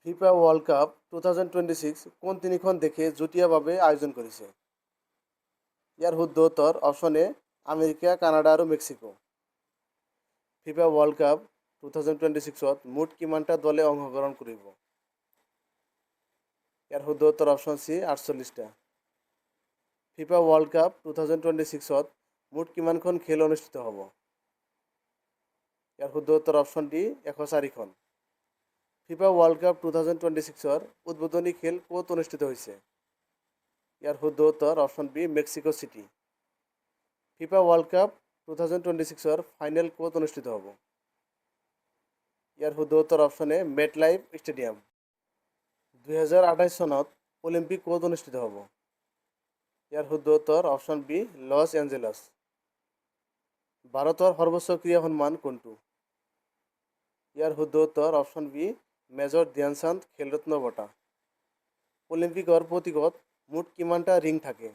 FIFA world cup 2026 কোন তিনিখন দেশে যুটীয়াভাৱে আয়োজন কৰিছে? ইয়াৰ শুদ্ধ উত্তৰ অপশ্যন এ আমেৰিকা, কানাডা আৰু মেক্সিকো। ফিফা ওয়াৰ্ল্ড কাপ 2026ত মুঠ কিমানটা দলে অংশগ্ৰহণ কৰিব? ইয়াৰ শুদ্ধ উত্তৰ অপশ্যন চি 48টা। ফিফা ওয়াৰ্ল্ড কাপ 2026ত মুঠ কিমানখন খেল অনুষ্ঠিত হ'ব? ইয়াৰ শুদ্ধ উত্তৰ অপশ্যন ডি 104খন। ফিফা ওয়াৰ্ল্ড কাপ 2026ৰ উদ্বোধনী খেল ক'ত অনুষ্ঠিত হৈছে? ইয়াৰ শুদ্ধ উত্তৰ option B Mexico city. FIFA world cup 2026ৰ ফাইনেল ক'ত অনুষ্ঠিত হ'ব? ইয়াৰ শুদ্ধ উত্তৰ অপশ্যন এ মেটলাইফ ষ্টেডিয়াম। 2028 চনত অলিম্পিক ক'ত অনুষ্ঠিত হ'ব? ইয়াৰ শুদ্ধ উত্তৰ অপশ্যন বি লছ এঞ্জেলছ। ভাৰতৰ সৰ্বোচ্চ ক্ৰীড়া সন্মান কোনটো? ইয়াৰ শুদ্ধ উত্তৰ option B major Dhyan Chand Khel Ratna বঁটা। অলিম্পিকৰ প্ৰতীকত মুঠ কিমানটা ৰিং থাকে?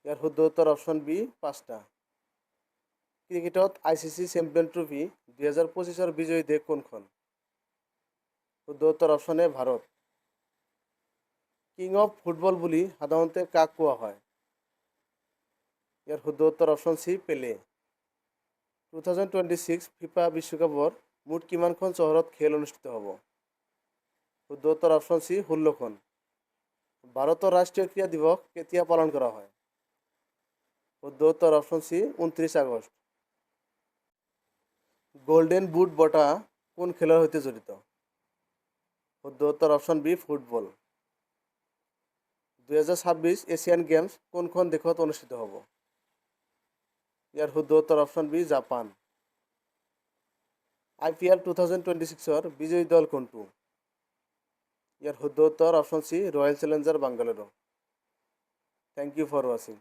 ইয়াৰ শুদ্ধ উত্তৰ অপশ্যন বি 5টা। ক্ৰিকেটত ICC চেম্পিয়ন ট্ৰফি 2025ৰ বিজয়ী দেশ কোনখন? শুদ্ধ উত্তৰ option A Bharat. King of football বুলি সাধাৰণতে কাক কোৱা হয়? ইয়াৰ শুদ্ধ উত্তৰ অপশ্যন চি পেলে। 2026 ফিফা বিশ্বকাপৰ মুঠ কিমানখন চহৰত খেল অনুষ্ঠিত হ'ব? শুদ্ধ উত্তৰ অপশ্যন চি 16খন। ভাৰতৰ ৰাষ্ট্ৰীয় ক্ৰীড়া দিৱস কেতিয়া পালন কৰা হয়? শুদ্ধ উত্তৰ অপশ্যন চি 29 আগষ্ট। গোল্ডেন বুট বঁটা কোন খেলৰ সৈতে জড়িত? শুদ্ধ উত্তৰ option B football. 2026 Asian games কোনখন দেশত অনুষ্ঠিত হ'ব? ইয়াৰ শুদ্ধ উত্তৰ অপশ্যন বি জাপান। IPL 2026ৰ বিজয়ী দল কোনটো? ইয়াৰ শুদ্ধ উত্তৰ option C royal challenger Bengaluru. Thank you for watching.